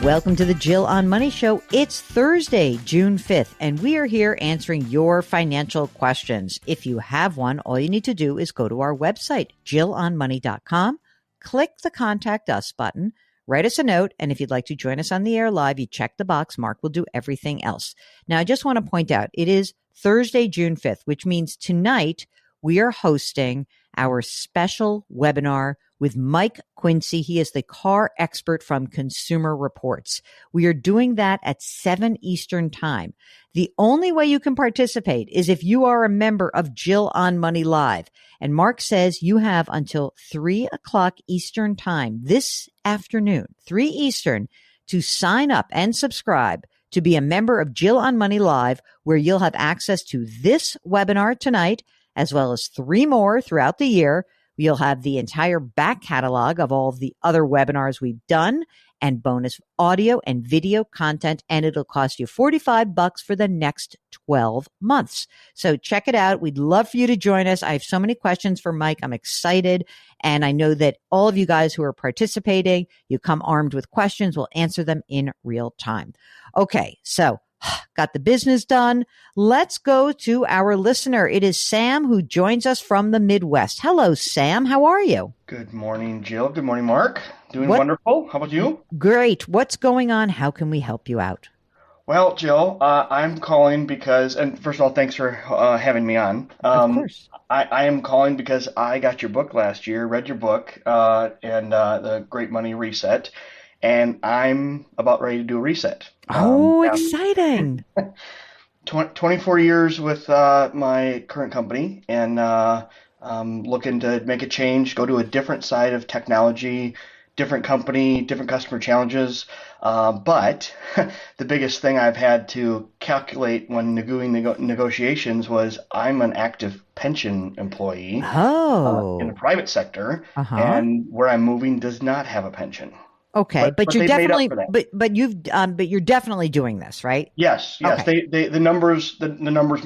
Welcome to the Jill on Money Show. It's Thursday, June 5th, and we are here answering your financial questions. If you have one, all you need to do is go to our website, jillonmoney.com, click the Contact Us button, write us a note, and if you'd like to join us on the air live, you check the box. Mark will do everything else. Now, I just want to point out, it is Thursday, June 5th, which means tonight we are hosting our special webinar with Mike Quincy. He is the car expert from Consumer Reports. We are doing that at 7 Eastern Time. The only way you can participate is if you are a member of Jill on Money Live. And Mark says you have until 3 o'clock Eastern Time this afternoon, 3 Eastern, to sign up and subscribe to be a member of Jill on Money Live, where you'll have access to this webinar tonight, as well as 3 more throughout the year. You'll have the entire back catalog of all of the other webinars we've done and bonus audio and video content, and it'll cost you $45 for the next 12 months. So check it out. We'd love for you to join us. I have so many questions for Mike. I'm excited. And I know that all of you guys who are participating, you come armed with questions. We'll answer them in real time. Okay, so got the business done. Let's go to our listener. It is Sam who joins us from the Midwest. Hello, Sam. How are you? Good morning, Jill. Good morning, Mark. Doing wonderful. How about you? Great. What's going on? How can we help you out? Well, Jill, I'm calling because, and first of all, thanks for having me on. Of course. I am calling because I got your book last year, read your book, and The Great Money Reset, and I'm about ready to do a reset. Exciting. 24 years with my current company, and looking to make a change, go to a different side of technology, different company, different customer challenges. But the biggest thing I've had to calculate when doing negotiations was I'm an active pension employee in the private sector, and where I'm moving does not have a pension. Okay, but you're definitely, but you're definitely doing this, right? Yes. Okay. The numbers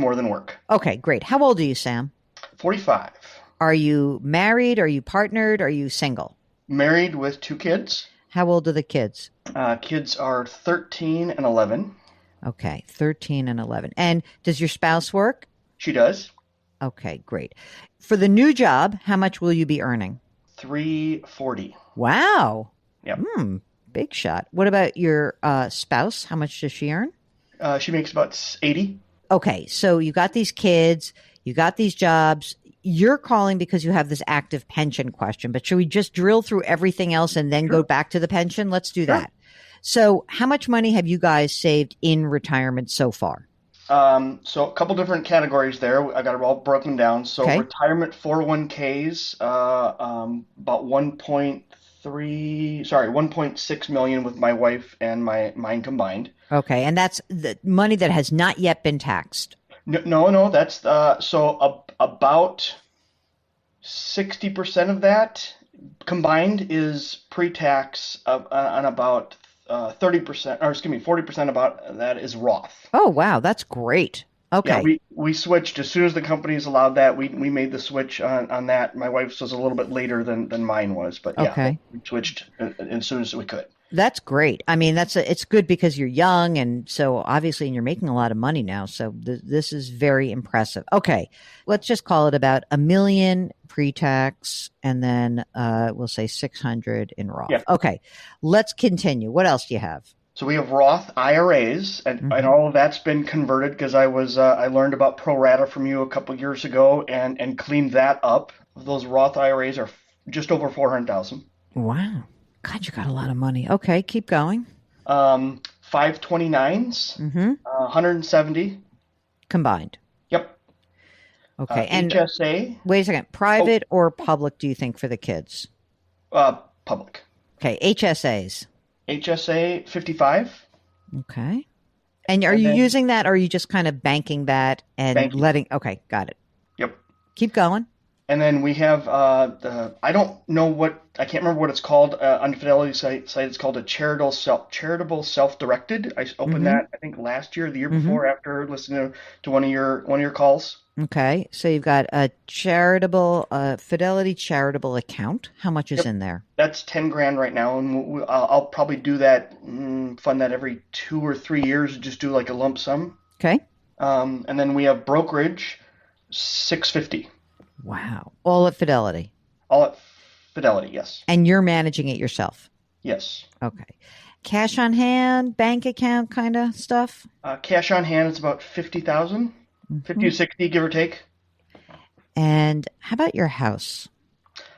more than work. Okay, great. How old are you, Sam? 45. Are you married? Are you partnered? Are you single? Married with 2 kids. How old are the kids? Kids are 13 and 11. Okay, 13 and 11. And does your spouse work? She does. Okay, great. For the new job, how much will you be earning? $340. Wow. Yep. Big shot. What about your spouse? How much does she earn? She makes about 80. Okay, so you got these kids, you got these jobs. You're calling because you have this active pension question, but should we just drill through everything else and then go back to the pension? Let's do that. So how much money have you guys saved in retirement so far? So a couple different categories there. I got it all broken down. So retirement 401ks, about 1.6 million with my wife and mine combined. Okay, and that's the money that has not yet been taxed. No, that's about 60% of that combined is pre-tax, and about 40% about that is Roth. Oh, wow, that's great. Okay. Yeah, we switched as soon as the companies allowed that. We made the switch on that. My wife's was a little bit later than mine was, but yeah, we switched as soon as we could. That's great. I mean, it's good because you're young, and so obviously, and you're making a lot of money now. So this is very impressive. Okay, let's just call it about $1 million pre-tax, and then we'll say 600 in Roth. Yeah. Okay, let's continue. What else do you have? So we have Roth IRAs, and all of that's been converted because I learned about pro rata from you a couple of years ago and cleaned that up. Those Roth IRAs are just over 400,000. Wow. God, you got a lot of money. Okay, keep going. 529s, 170. Combined. Yep. Okay. And HSA. Wait a second. Private or public, do you think, for the kids? Public. Okay, HSAs. HSA 55. Okay. And are you using that, or are you just kind of banking that and letting? Okay, got it. Yep. Keep going. And then we have I don't know I can't remember what it's called on the Fidelity site. It's called a charitable self-directed. I opened that I think last year, the year before, after listening to one of your calls. Okay. So you've got a charitable, Fidelity charitable account. How much is Yep. in there? That's 10 grand right now, and I'll probably do that, fund that every 2 or 3 years, just do like a lump sum. Okay. And then we have brokerage, 650, Wow. All at Fidelity. all at Fidelity. Yes, And you're managing it yourself. yes. Okay. Cash on hand, bank account kind of stuff. Cash on hand is about 50,000, 50 Hmm. to 60, give or take. And how about your house?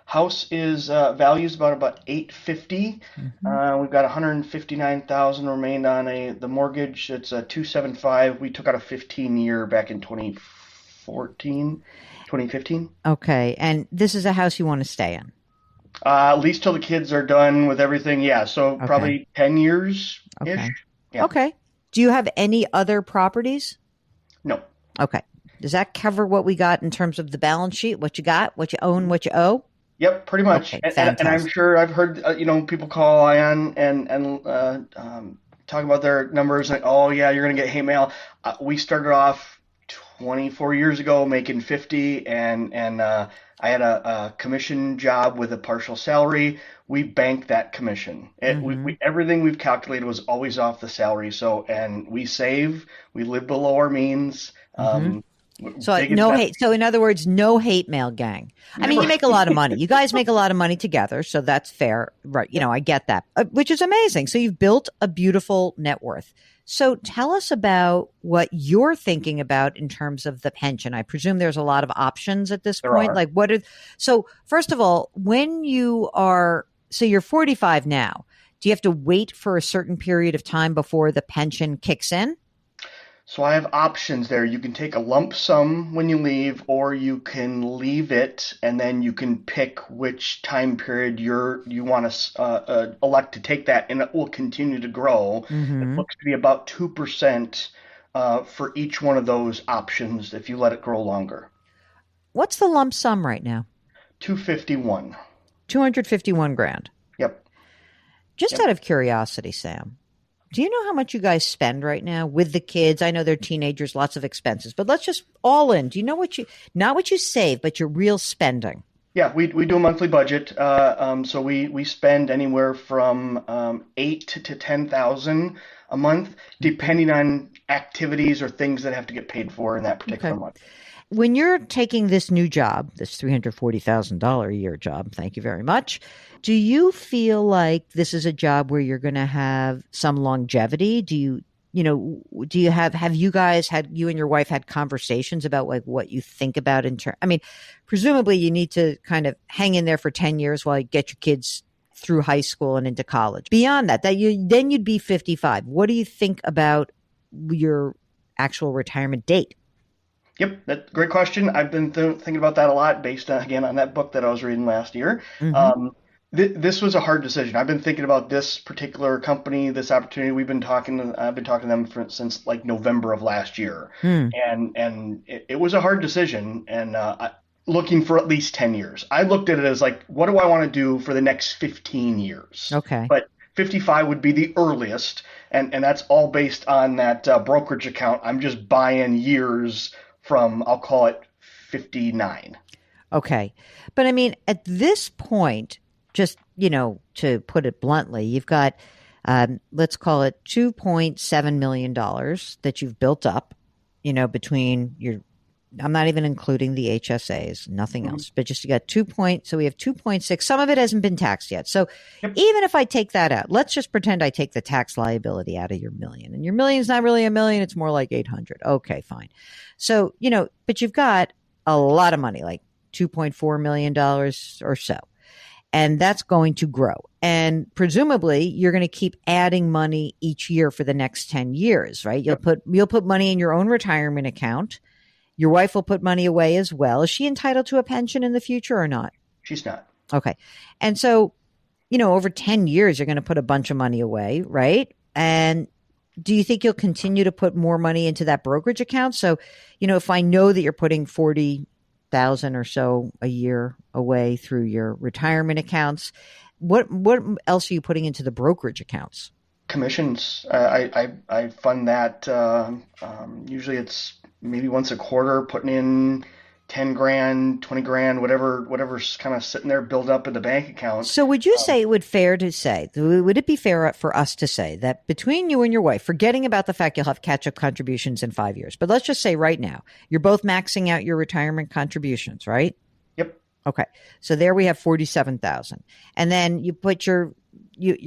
House is values about 850. Hmm. We've got 159,000 remained on the mortgage. It's a 275. We took out a 15-year back in 2014, 2015. Okay. And this is a house you want to stay in. At least till the kids are done with everything. Yeah, so Okay. probably 10 years Okay. ish. Yeah. Okay. Do you have any other properties? No. Okay. Does that cover what we got in terms of the balance sheet? What you got, what you own, what you owe? Yep, pretty much. Okay. And I'm Fantastic. sure I've heard people call Ion and talk about their numbers like, oh yeah, you're gonna get hate mail. We started off 24 years ago making 50, and I had a commission job with a partial salary. We banked that commission. Hmm. Everything we've calculated was always off the salary. So, and we save. We live below our means. Hmm. So Big no invest. hate. So in other words, no hate mail gang. I mean, you Right. make a lot of money. You guys make a lot of money together, so that's fair, right? You Yep. know, I get that, which is amazing. So you've built a beautiful net worth. So tell us about what you're thinking about in terms of the pension. I presume there's a lot of options at this There point. are. Like what are, so first of all, when you are, so you're 45 now, do you have to wait for a certain period of time before the pension kicks in? So I have options there. You can take a lump sum when you leave, or you can leave it, and then you can pick which time period you want to elect to take that, and it will continue to grow. It Hmm. looks to be about 2% for each one of those options if you let it grow longer. What's the lump sum right now? 251. 251 grand. Yep. Just Yep. out of curiosity, Sam, do you know how much you guys spend right now with the kids? I know they're teenagers, lots of expenses, but let's just all in. Do you know what you, not what you save, but your real spending? Yeah, we do a monthly budget. So we spend anywhere from 8 to 10,000 a month, Hmm. depending on activities or things that have to get paid for in that Okay. particular month. When you're taking this new job, this $340,000 a year job, thank you very much. Do you feel like this is a job where you're going to have some longevity? Do you have you guys had, you and your wife had conversations about like what you think about in turn? I mean, presumably you need to kind of hang in there for 10 years while you get your kids through high school and into college. Beyond that, then you'd be 55. What do you think about your actual retirement date? Yep, that great question. I've been thinking about that a lot based on, again, on that book that I was reading last year. Mm-hmm. Um, this was a hard decision. I've been thinking about this particular company, this opportunity. I've been talking to them since like November of last year, Hmm. and it was a hard decision. And looking for at least 10 years. I looked at it as like, what do I want to do for the next 15 years? Okay. But 55 would be the earliest, and that's all based on that brokerage account. I'm just buying years from, I'll call it 59. Okay. But I mean, at this point, just, to put it bluntly, you've got, let's call it $2.7 million dollars that you've built up, between your, I'm not even including the HSAs, nothing Mhm. else, but just you got so we have 2.6. Some of it hasn't been taxed yet. So Yep. even if I take that out, let's just pretend I take the tax liability out of your million, and your million's not really a million. It's more like 800. Okay, fine. So, but you've got a lot of money, like $2.4 million dollars or so. And that's going to grow. And presumably you're going to keep adding money each year for the next 10 years, right? Yep. You'll put money in your own retirement account. Your wife will put money away as well. Is she entitled to a pension in the future or not? She's not. Okay. And so, over 10 years, you're going to put a bunch of money away, right? And do you think you'll continue to put more money into that brokerage account? So, if I know that you're putting 40,000 or so a year away through your retirement accounts, what else are you putting into the brokerage accounts? Commissions. I fund that. Usually it's maybe once a quarter, putting in 10 grand, 20 grand, whatever's kind of sitting there, build up in the bank account. So would you say it would it be fair for us to say that between you and your wife, forgetting about the fact you'll have catch-up contributions in 5 years, but let's just say right now, you're both maxing out your retirement contributions, right? Yep. Okay. So there we have 47,000. And then you're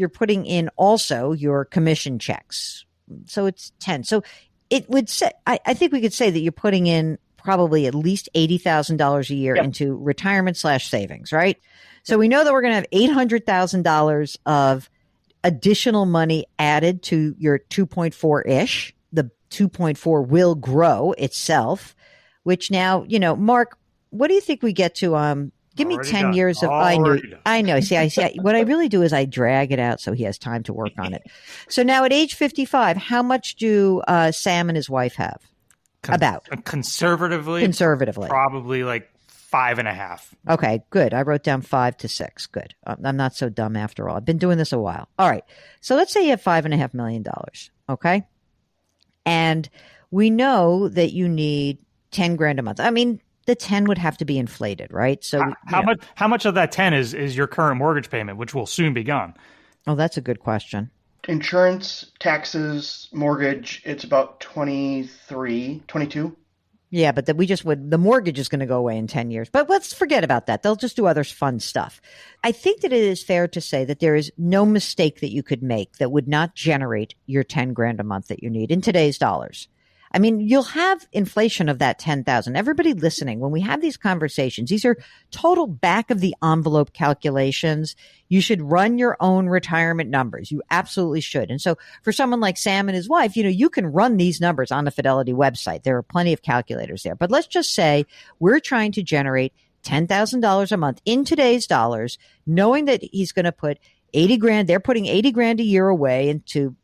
putting in also your commission checks. So it's 10. So it would say, I think we could say that you're putting in probably at least $80,000 a year Yep. into retirement/savings, right? So we know that we're going to have $800,000 of additional money added to your 2.4-ish. The 2.4 will grow itself, which now, Mark, what do you think we get to? Give me 10 years of, I know. See, what I really do is I drag it out so he has time to work on it. So now at age 55, how much do Sam and his wife have? About conservatively, probably like 5.5. Okay, good. I wrote down 5 to 6. Good. I'm not so dumb after all. I've been doing this a while. All right. So let's say you have $5.5 million. Okay. And we know that you need 10 grand a month. I mean, the 10 would have to be inflated, right? So how much of that 10 is your current mortgage payment, which will soon be gone? Oh, that's a good question. Insurance, taxes, mortgage, it's about 23, 22. Yeah, but the mortgage is going to go away in 10 years. But let's forget about that. They'll just do other fun stuff. I think that it is fair to say that there is no mistake that you could make that would not generate your 10 grand a month that you need in today's dollars. I mean, you'll have inflation of that 10,000. Everybody listening, when we have these conversations, these are total back of the envelope calculations. You should run your own retirement numbers. You absolutely should. And so for someone like Sam and his wife, you can run these numbers on the Fidelity website. There are plenty of calculators there. But let's just say we're trying to generate $10,000 a month in today's dollars, knowing that he's going to put 80 grand. They're putting 80 grand a year away into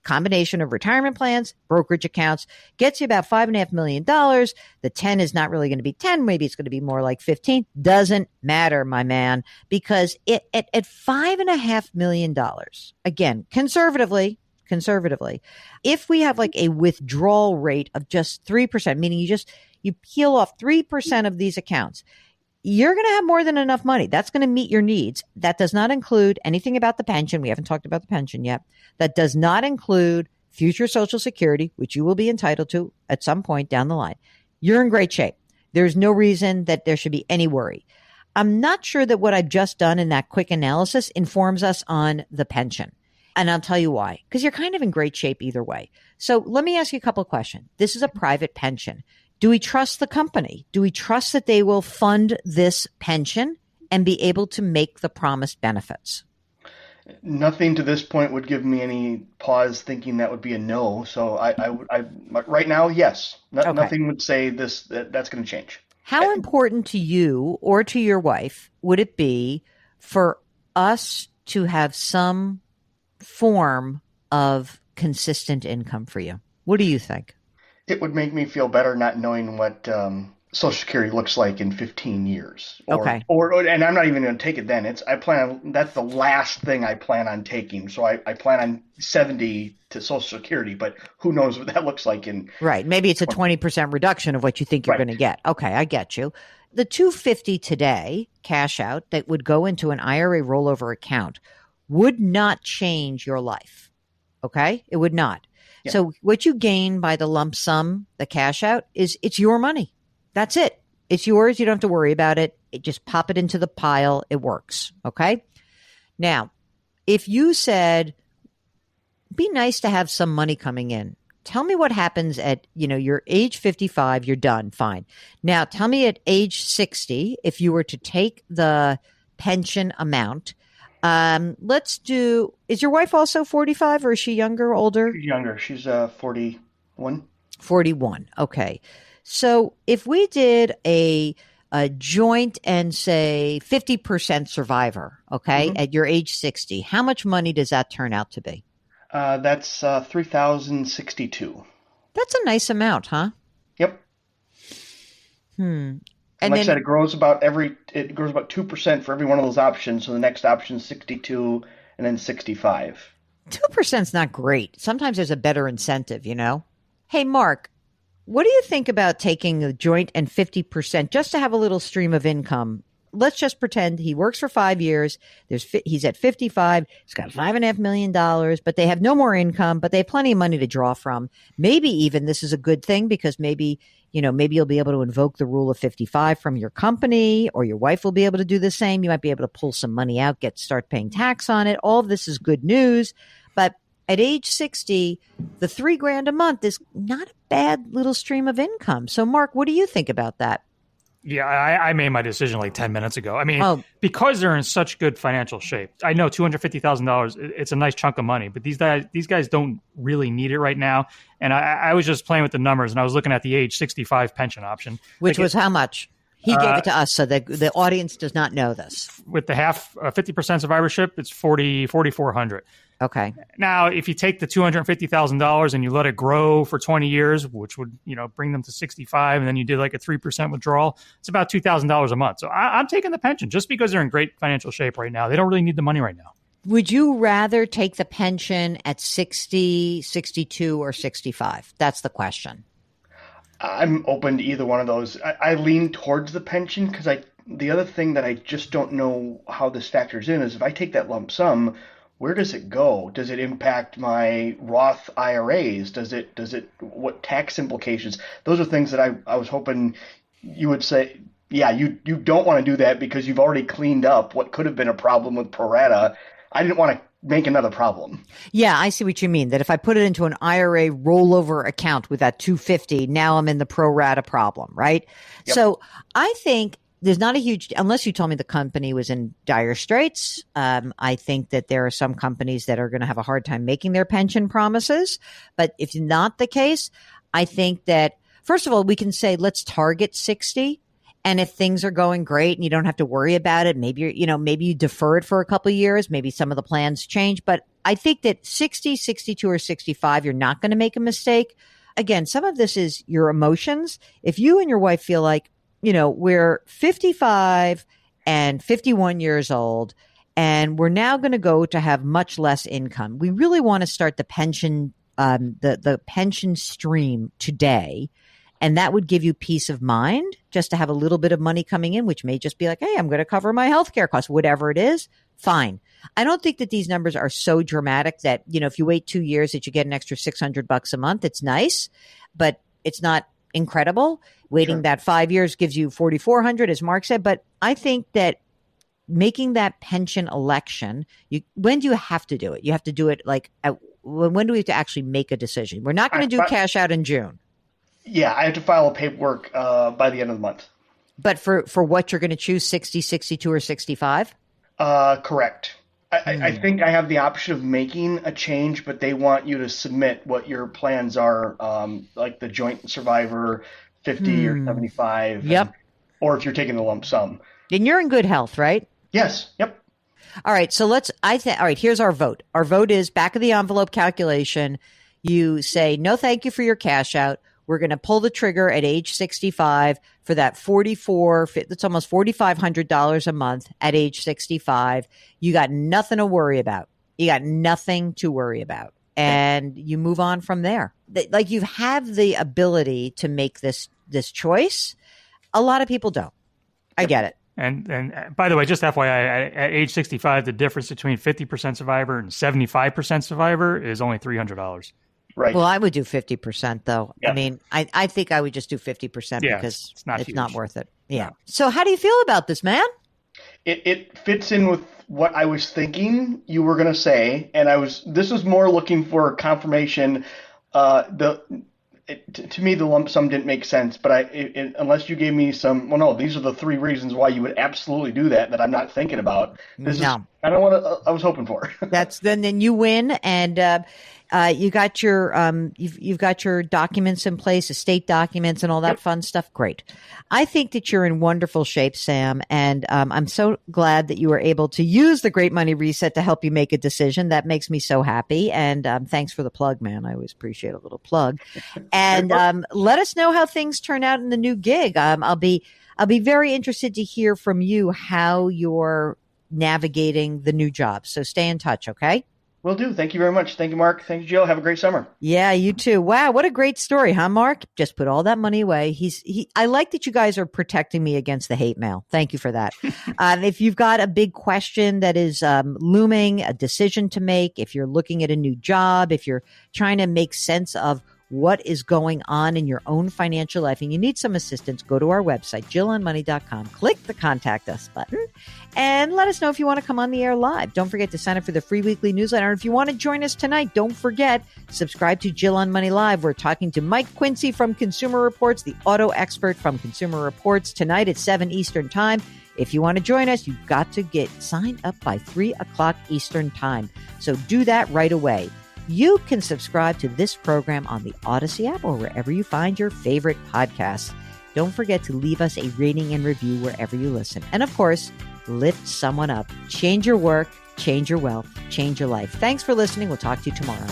combination of retirement plans, brokerage accounts, gets you about $5.5 million. The 10 is not really going to be 10. Maybe it's going to be more like 15. Doesn't matter, my man, because at $5.5 million, again, conservatively, if we have like a withdrawal rate of just 3%, meaning you peel off 3% of these accounts, you're going to have more than enough money. That's going to meet your needs. That does not include anything about the pension. We haven't talked about the pension yet. That does not include future Social Security, which you will be entitled to at some point down the line. You're in great shape. There's no reason that there should be any worry. I'm not sure that what I've just done in that quick analysis informs us on the pension. And I'll tell you why, because you're kind of in great shape either way. So let me ask you a couple of questions. This is a private pension. Do we trust the company? Do we trust that they will fund this pension and be able to make the promised benefits? Nothing to this point would give me any pause thinking that would be a no. So I right now, yes. Okay. Nothing would say that's going to change. How important to you or to your wife would it be for us to have some form of consistent income for you? What do you think? It would make me feel better not knowing what Social Security looks like in 15 years. Okay. And I'm not even going to take it then. That's the last thing I plan on taking. So I plan on 70 to Social Security, but who knows what that looks like in. Right. Maybe it's a 20% reduction of what you think you're going to get. Okay. I get you. The $250 today cash out that would go into an IRA rollover account would not change your life. Okay. It would not. Yeah. So what you gain by the lump sum, the cash out, it's your money. That's it. It's yours. You don't have to worry about it. Just pop it into the pile. It works. Okay. Now, if you said, be nice to have some money coming in, tell me what happens at, your age 55, you're done. Fine. Now tell me at age 60, if you were to take the pension amount, is your wife also 45 or is she younger, older? She's younger. She's 41. 41. Okay. So if we did a joint and say 50% survivor, okay, at your age 60, how much money does that turn out to be? That's 3,062. That's a nice amount, huh? Yep. And like I said, it grows about 2% for every one of those options. So the next option is 62 and then 65. 2% is not great. Sometimes there's a better incentive, you know? Hey, Mark, what do you think about taking a joint and 50% just to have a little stream of income? Let's just pretend he works for 5 years. He's at 55. He's got $5.5 million, but they have no more income, but they have plenty of money to draw from. Maybe even this is a good thing because maybe you'll be able to invoke the rule of 55 from your company, or your wife will be able to do the same. You might be able to pull some money out, start paying tax on it. All of this is good news. But at age 60, the $3,000 a month is not a bad little stream of income. So, Mark, what do you think about that? Yeah, I made my decision like 10 minutes ago. I mean, because they're in such good financial shape. I know $250,000, it's a nice chunk of money, but these guys don't really need it right now. And I was just playing with the numbers, and I was looking at the age 65 pension option. Which was how much? He gave it to us, so the audience does not know this. With the 50% survivorship, it's $4,400. Okay. Now, if you take the $250,000 and you let it grow for 20 years, which would, bring them to 65, and then you did like a 3% withdrawal, it's about $2,000 a month. So I'm taking the pension just because they're in great financial shape right now. They don't really need the money right now. Would you rather take the pension at 60, 62, or 65? That's the question. I'm open to either one of those. I lean towards the pension because the other thing that I just don't know how this factors in is if I take that lump sum, where does it go? Does it impact my Roth IRAs? What tax implications? Those are things that I was hoping you would say, yeah, you don't want to do that because you've already cleaned up what could have been a problem with pro rata. I didn't want to make another problem. Yeah, I see what you mean. That if I put it into an IRA rollover account with that 250, now I'm in the pro rata problem, right? Yep. So I think there's not a huge, unless you told me the company was in dire straits. I think that there are some companies that are going to have a hard time making their pension promises. But if not the case, I think that, first of all, we can say, let's target 60. And if things are going great and you don't have to worry about it, maybe you defer it for a couple of years. Maybe some of the plans change. But I think that 60, 62, or 65, you're not going to make a mistake. Again, some of this is your emotions. If you and your wife feel like, we're 55 and 51 years old, and we're now going to go to have much less income. We really want to start the pension, the pension stream today. And that would give you peace of mind just to have a little bit of money coming in, which may just be like, hey, I'm going to cover my healthcare costs, whatever it is. Fine. I don't think that these numbers are so dramatic that, if you wait 2 years that you get an extra $600 a month. It's nice, but it's not incredible. Waiting Sure. that 5 years gives you $4,400, as Mark said. But I think that making that pension election, when do you have to do it? You have to do it when do we have to actually make a decision? We're not going to do cash out in June. Yeah, I have to file paperwork by the end of the month. But for what you're going to choose, 60, 62, or 65? Correct. I think I have the option of making a change, but they want you to submit what your plans are, like the joint survivor, 50 or 75. Yep. Or if you're taking the lump sum. And you're in good health, right? Yes. Yep. All right. So all right, here's our vote. Our vote is back of the envelope calculation. You say, no, thank you for your cash out. We're going to pull the trigger at age 65 for that that's almost $4,500 a month at age 65. You got nothing to worry about. And you move on from there. Like, you have the ability to make this choice. A lot of people don't. I get it. And by the way, just FYI, at age 65, the difference between 50% survivor and 75% survivor is only $300. Right. Well, I would do 50% though. Yeah. I mean, I think I would just do 50% because it's not worth it. Yeah. No. So how do you feel about this, man? It fits in with what I was thinking you were going to say, and this was more looking for confirmation. To me, the lump sum didn't make sense, but unless you gave me some, well, no, these are the 3 reasons why you would absolutely do that I'm not thinking about. This is kind of what I was hoping for. Then you win, and you got your you've got your documents in place, estate documents, and all that fun stuff. Great. I think that you're in wonderful shape, Sam, and I'm so glad that you were able to use the Great Money Reset to help you make a decision. That makes me so happy. And thanks for the plug, man. I always appreciate a little plug. And let us know how things turn out in the new gig. I'll be very interested to hear from you how you're navigating the new job. So stay in touch, okay? Will do. Thank you very much. Thank you, Mark. Thank you, Jill. Have a great summer. Yeah, you too. Wow, what a great story, huh, Mark? Just put all that money away. I like that you guys are protecting me against the hate mail. Thank you for that. If you've got a big question that is looming, a decision to make, if you're looking at a new job, if you're trying to make sense of what is going on in your own financial life and you need some assistance, go to our website, JillOnMoney.com, click the Contact Us button, and let us know if you want to come on the air live. Don't forget to sign up for the free weekly newsletter. And if you want to join us tonight, don't forget, subscribe to Jill on Money Live. We're talking to Mike Quincy from Consumer Reports, the auto expert from Consumer Reports, tonight at 7 Eastern Time. If you want to join us, you've got to get signed up by 3 o'clock Eastern Time. So do that right away. You can subscribe to this program on the Odyssey app or wherever you find your favorite podcasts. Don't forget to leave us a rating and review wherever you listen. And of course, lift someone up. Change your work, change your wealth, change your life. Thanks for listening. We'll talk to you tomorrow.